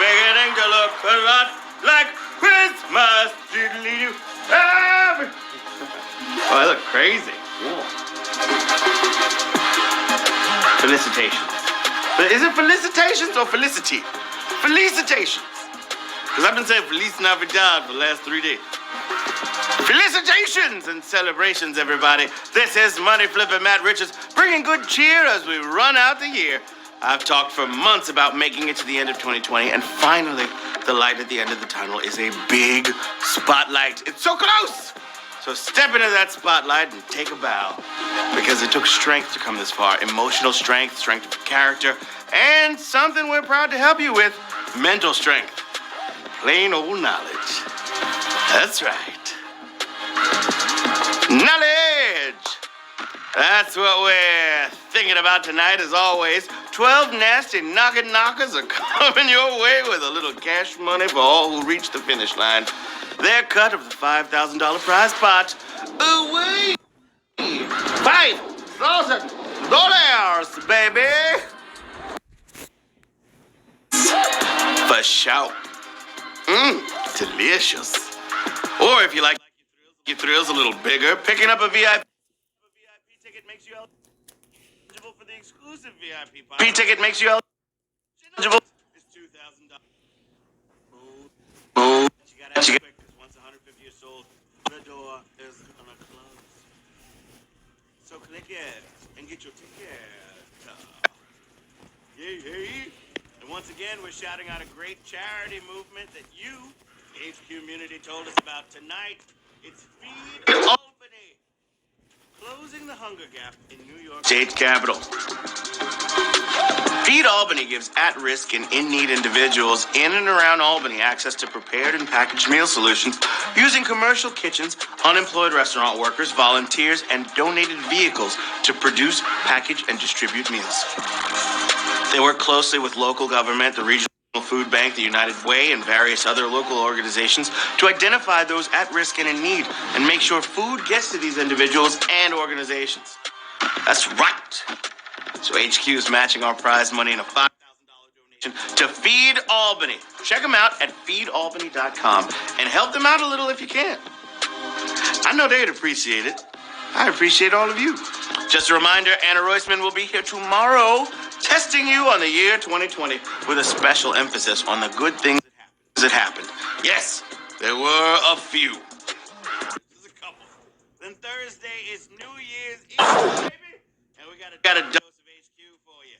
beginning to look a lot like Christmas. Diddly-doo. Oh, I look crazy. Cool. Felicitations. But is it felicitations or felicity? Felicitations. Because I've been saying Feliz Navidad for the last 3 days. Felicitations and celebrations, everybody. This is Money Flippin' Matt Richards, bringing good cheer as we run out the year. I've talked for months about making it to the end of 2020, and finally, the light at the end of the tunnel is a big spotlight. It's so close! So step into that spotlight and take a bow. Because it took strength to come this far. Emotional strength, strength of character, and something we're proud to help you with, mental strength. Plain old knowledge. That's right. Knowledge! That's what we're thinking about tonight, as always. 12 nasty knockers are coming your way with a little cash money for all who reach the finish line. Their cut of the $5,000 prize pot. Away! $5,000, baby! For sure. Delicious. Or if you like your thrills a little bigger, picking up a VIP ticket makes you eligible for the exclusive VIP party. Ticket makes you eligible. It's $2,000. You gotta have it quick, because once 150 is sold, the door is gonna close. So click it and get your ticket. Yay. And once again, we're shouting out a great charity movement that you, the HQ community, told us about tonight. It's Feed Albany, closing the hunger gap in New York State Capitol. Feed Albany gives at-risk and in-need individuals in and around Albany access to prepared and packaged meal solutions using commercial kitchens, unemployed restaurant workers, volunteers, and donated vehicles to produce, package, and distribute meals. They work closely with local government, the Regional Food Bank, the United Way, and various other local organizations to identify those at risk and in need and make sure food gets to these individuals and organizations. That's right. So HQ is matching our prize money in a $5,000 donation to Feed Albany. Check them out at feedalbany.com and help them out a little if you can. I know they'd appreciate it. I appreciate all of you. Just a reminder, Anna Roisman will be here tomorrow testing you on the year 2020 with a special emphasis on the good things that happened. Yes, there were a few. There's a couple. Then Thursday is New Year's Eve, baby. And we got a dose of HQ for you.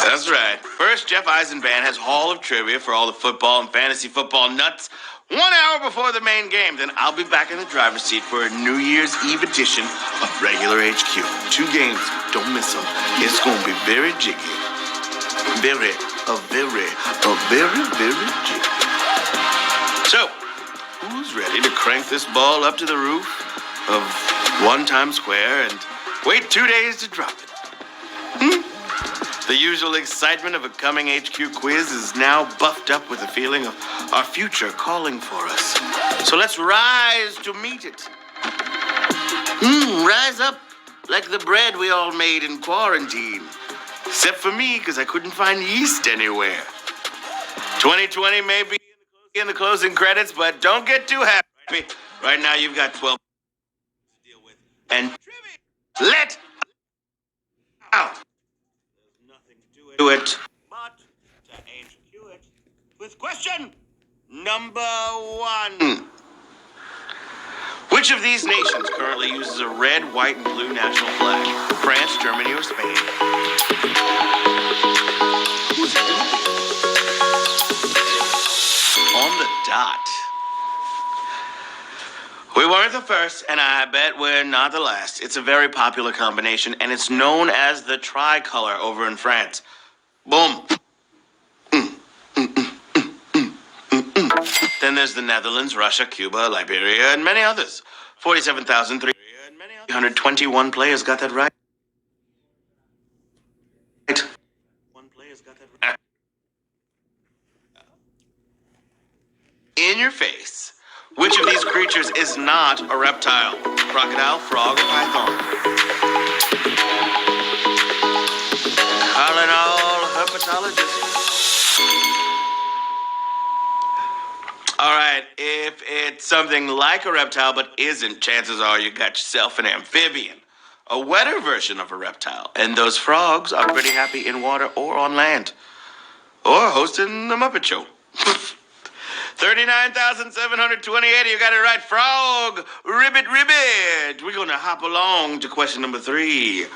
That's right. First, Jeff Eisenband has Hall of Trivia for all the football and fantasy football nuts 1 hour before the main game. Then I'll be back in the driver's seat for a New Year's Eve edition of regular HQ. 2 games. Don't miss them. It's going to be very jiggy. Very jiggy. So, who's ready to crank this ball up to the roof of 1 Times Square and wait 2 days to drop it? The usual excitement of a coming HQ quiz is now buffed up with the feeling of our future calling for us. So let's rise to meet it. Rise up like the bread we all made in quarantine. Except for me, because I couldn't find yeast anywhere. 2020 may be in the closing credits, but don't get too happy. Right now, you've got 12 to deal with. And let out. There's nothing to it but to HQ it with question number 1. Which of these nations currently uses a red, white, and blue national flag? France, Germany, or Spain? Who's it? On the dot. We weren't the first, and I bet we're not the last. It's a very popular combination, and it's known as the tricolor over in France. Boom. Then there's the Netherlands, Russia, Cuba, Liberia, and many others. 47,321 players got that right. In your face. Which of these creatures is not a reptile? Crocodile, frog, or python? Calling all herpetologists. All right, if it's something like a reptile but isn't, chances are you got yourself an amphibian, a wetter version of a reptile. And those frogs are pretty happy in water or on land, or hosting the Muppet Show. 39,728, you got it right. Frog, ribbit, ribbit. We're going to hop along to question number 3.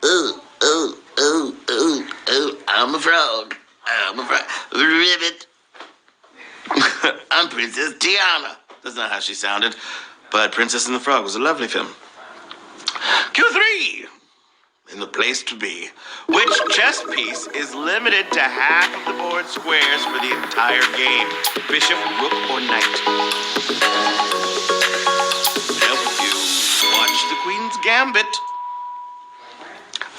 Ooh, ooh, ooh, ooh, ooh, I'm a frog. I'm a frog. Ribbit. I'm Princess Tiana. That's not how she sounded, but Princess and the Frog was a lovely film. Q3, in the place to be. Which chess piece is limited to half of the board squares for the entire game? Bishop, rook, or knight? Help you watch the Queen's Gambit.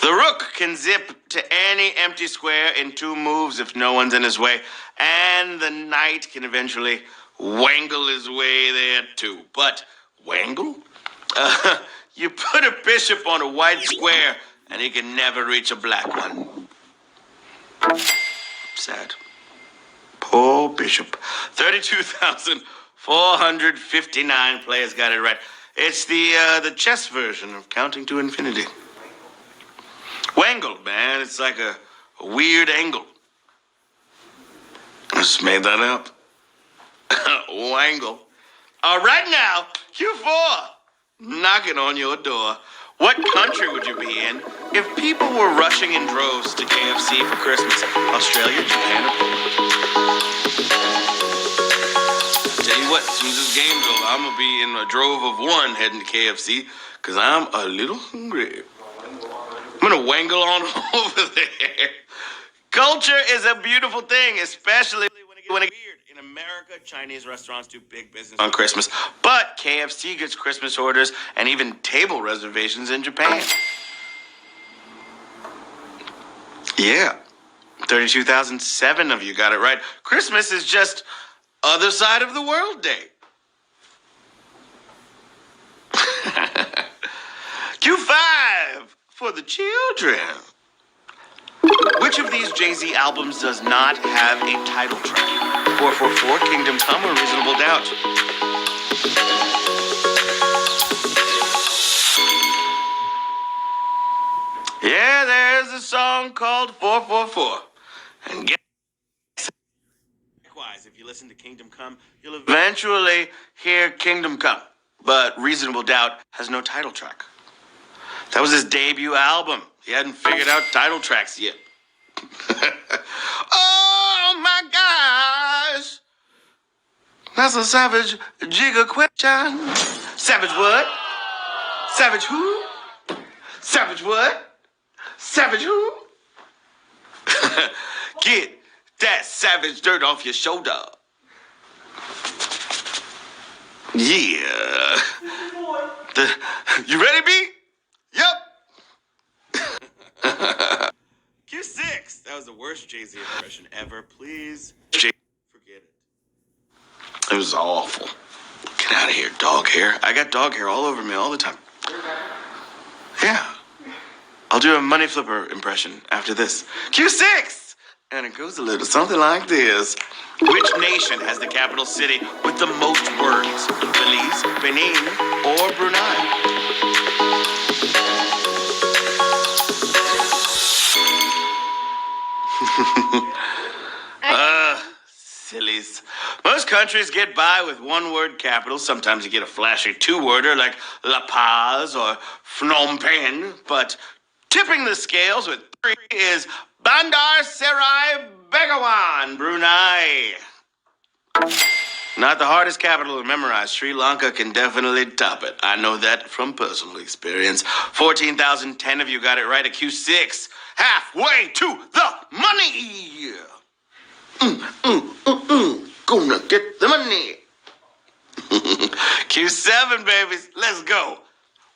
The rook can zip to any empty square in 2 moves if no one's in his way, and the knight can eventually wangle his way there too. But wangle? You put a bishop on a white square, and he can never reach a black one. Sad. Poor bishop. 32,459 players got it right. It's the chess version of Counting to Infinity. Wangle, man. It's like a weird angle. I just made that up. Wangle. All right now, Q4. Knocking on your door. What country would you be in if people were rushing in droves to KFC for Christmas? Australia, Japan, or Poland? Tell you what, as soon as this game's over, I'm going to be in a drove of 1 heading to KFC because I'm a little hungry. I'm going to wangle on over there. Culture is a beautiful thing, especially when it gets weird. In America, Chinese restaurants do big business on Christmas, but KFC gets Christmas orders and even table reservations in Japan. Yeah, 32,007 of you got it right. Christmas is just other side of the world day. Q5 for the children. Which of these Jay-Z albums does not have a title track? 444, Kingdom Come, or Reasonable Doubt? Yeah, there's a song called 444. And guess likewise, if you listen to Kingdom Come, you'll eventually hear Kingdom Come. But Reasonable Doubt has no title track. That was his debut album. He hadn't figured out title tracks yet. Oh my gosh! That's a savage jigger question. Savage what? Savage who? Savage what? Savage who? Get that savage dirt off your shoulder. Yeah. You ready, B? Yep. Q6. That was the worst Jay-Z impression ever. Please, Jay, forget it. It was awful. Get out of here, dog hair. I got dog hair all over me all the time. Yeah. I'll do a money flipper impression after this. Q6! And it goes a little something like this. Which nation has the capital city with the most words? Belize, Benin, or Brunei? Sillies. Most countries get by with 1-word capitals. Sometimes you get a flashy 2-worder like La Paz or Phnom Penh. But tipping the scales with 3 is Bandar Seri Begawan, Brunei. Not the hardest capital to memorize. Sri Lanka can definitely top it. I know that from personal experience. 14,010 of you got it right at Q6. Halfway to the money. Gonna get the money. Q7, babies. Let's go.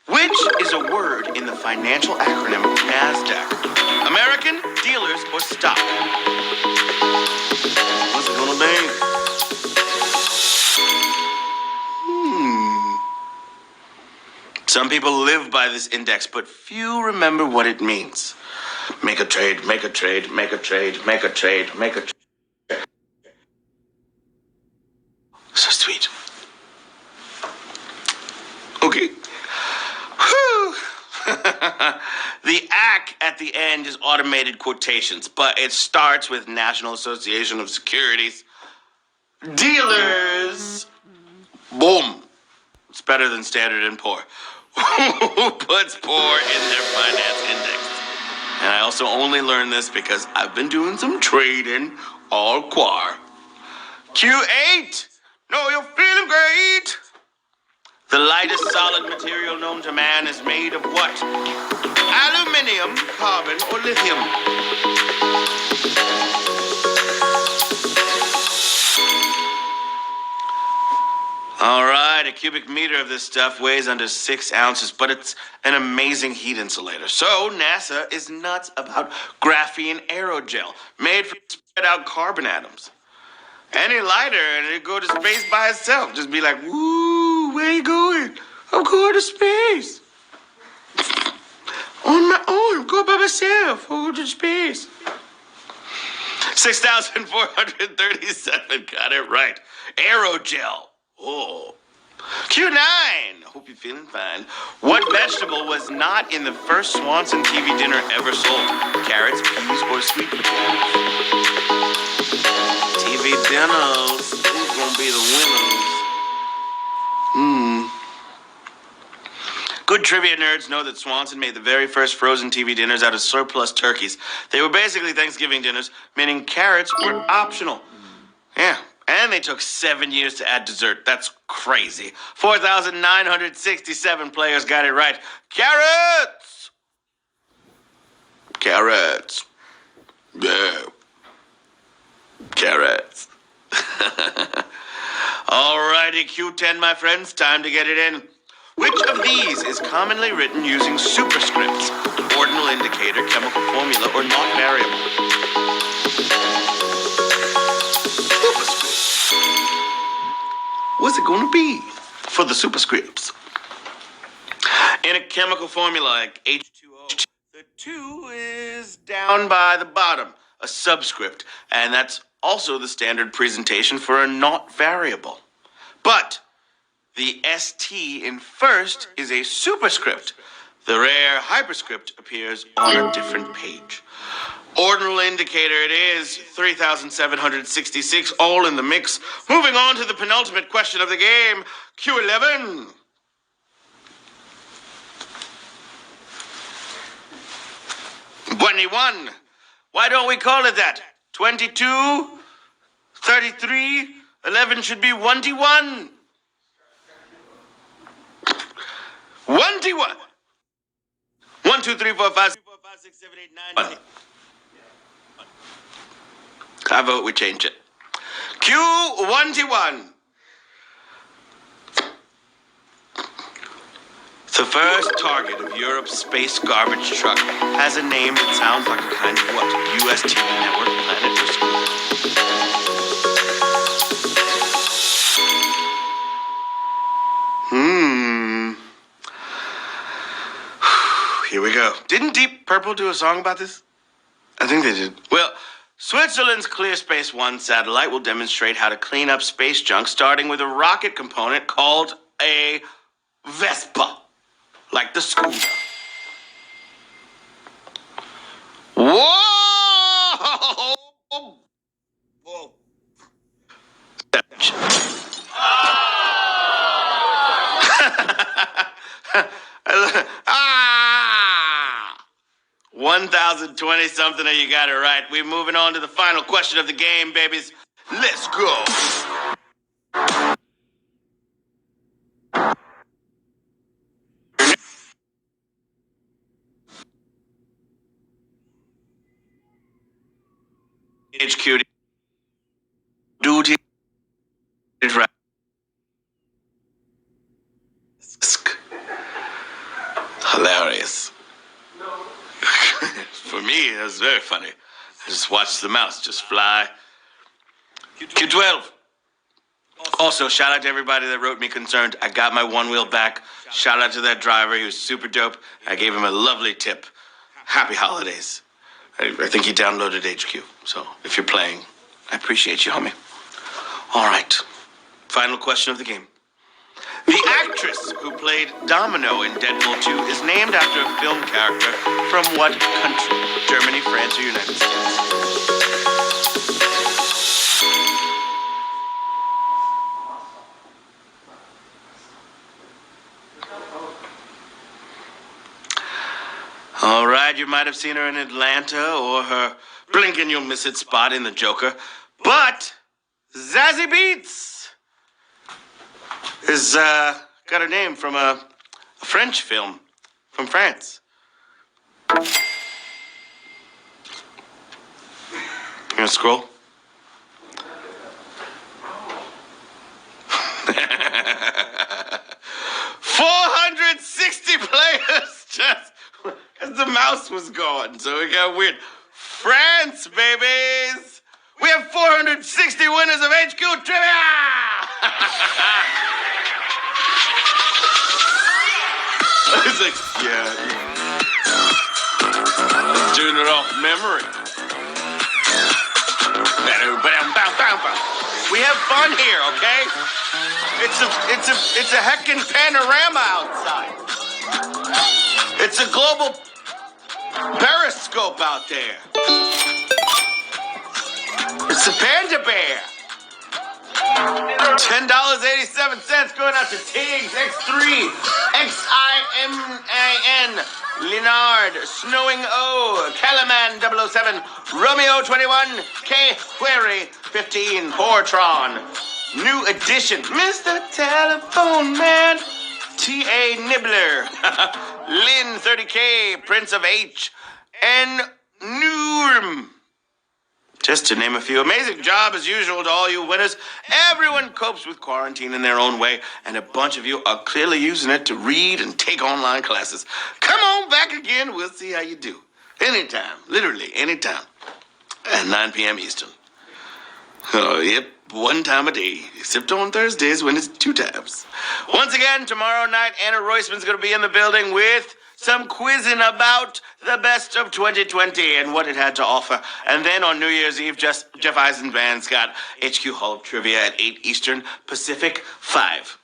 Which is a word in the financial acronym NASDAQ? American, dealers, or stock? What's it gonna be? Some people live by this index, but few remember what it means. Make a trade, make a trade, make a trade, make a trade, make a trade. So sweet. Okay. Whew. The ACK at the end is automated quotations, but it starts with National Association of Securities Dealers. Boom. It's better than Standard & Poor. Who puts poor in their finance index? And I also only learned this because I've been doing some trading all quar. Q8. No, you're feeling great. The lightest solid material known to man is made of what? Aluminium, carbon, or lithium? All right, a cubic meter of this stuff weighs under 6 ounces, but it's an amazing heat insulator. So NASA is nuts about graphene aerogel, made from spread out carbon atoms. Any lighter and it'd go to space by itself. Just be like, woo, where you going? I'm going to space. On my own, I'm going by myself. I'm going to space. 6,437 got it right. Aerogel. Oh. Q9. I hope you're feeling fine. What vegetable was not in the first Swanson TV dinner ever sold? Carrots, peas, or sweet potatoes? TV dinners. Who's gonna be the winners? Good trivia nerds know that Swanson made the very first frozen TV dinners out of surplus turkeys. They were basically Thanksgiving dinners, meaning carrots were optional. Yeah. And they took 7 years to add dessert. That's crazy. 4,967 players got it right. Carrots! Carrots. Yeah. Carrots. Alrighty, Q10, my friends. Time to get it in. Which of these is commonly written using superscripts? Ordinal indicator, chemical formula, or not variable? What's it going to be for the superscripts? In a chemical formula like H2O, the 2 is down by the bottom, a subscript, and that's also the standard presentation for a not variable. But the ST in first is a superscript. The rare hyperscript appears on a different page. Ordinal indicator it is, 3,766, all in the mix. Moving on to the penultimate question of the game, Q11. "21. Why don't we call it that? 22, 33, 11 should be 1-1. 1-1. 1, 2, 3, 4, 5, 6, 7, 8, 9. I vote we change it. Q21. The first target of Europe's space garbage truck has a name that sounds like a kind of what? US TV network, planet, or school? Here we go. Didn't Deep Purple do a song about this? I think they did. Well, Switzerland's ClearSpace 1 satellite will demonstrate how to clean up space junk, starting with a rocket component called a Vespa, like the scooter. Whoa! Whoa. Ah! 1,020 something, and you got it right. We're moving on to the final question of the game, babies. Let's go. HQ duty. Hilarious. For me, it was very funny. I just watched the mouse just fly. Q12. Also, shout out to everybody that wrote me concerned. I got my one wheel back. Shout out to that driver. He was super dope. I gave him a lovely tip. Happy holidays. I think he downloaded HQ. So if you're playing, I appreciate you, homie. All right. Final question of the game. The actress who played Domino in Deadpool 2 is named after a film character from what country? Germany, France, or United States? All right, you might have seen her in Atlanta or her blink and you'll miss it spot in The Joker. But Zazie Beetz is got her name from a French film from France. You gonna scroll? $460 players just because the mouse was gone, so it got weird. France, babies! We have 460 winners of HQ Trivia! It's like, yeah. Doing it off memory. We have fun here, okay? It's a heckin' panorama outside. It's a global periscope out there. It's a panda bear. $10.87 going out to Tiggs, X3, XIMAN, Leonard, Snowing O, Calaman 007, Romeo 21, K Query 15, Portron, New Edition, Mr. Telephone Man, T.A. Nibbler, Lynn 30K, Prince of H, and Noorm. Just to name a few. Amazing job as usual to all you winners. Everyone copes with quarantine in their own way, and a bunch of you are clearly using it to read and take online classes. Come on back again. We'll see how you do. Anytime. Literally anytime. At 9 p.m. Eastern. Oh, yep. One time a day, except on Thursdays when it's 2 times. Once again, tomorrow night, Anna Roisman's going to be in the building with some quizzing about the best of 2020 and what it had to offer. And then on New Year's Eve, Jeff Eisenband's got HQ Hall of Trivia at 8 Eastern Pacific, 5.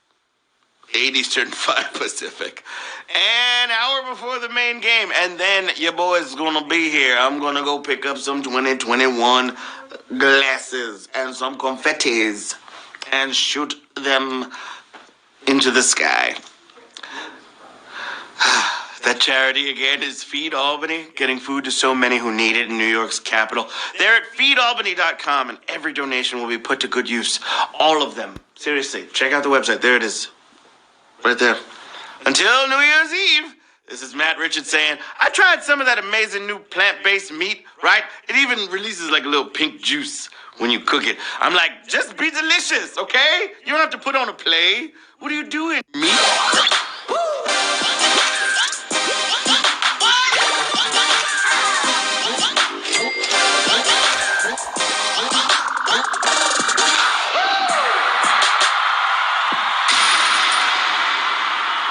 8 Eastern, 5 Pacific. An hour before the main game. And then your boy's going to be here. I'm going to go pick up some 2021 glasses and some confettis and shoot them into the sky. That charity again is Feed Albany, getting food to so many who need it in New York's capital. They're at feedalbany.com, and every donation will be put to good use. All of them. Seriously, check out the website. There it is. Right there. Until New Year's Eve, this is Matt Richards saying, I tried some of that amazing new plant-based meat, right? It even releases like a little pink juice when you cook it. I'm like, just be delicious, okay? You don't have to put on a play. What are you doing, meat?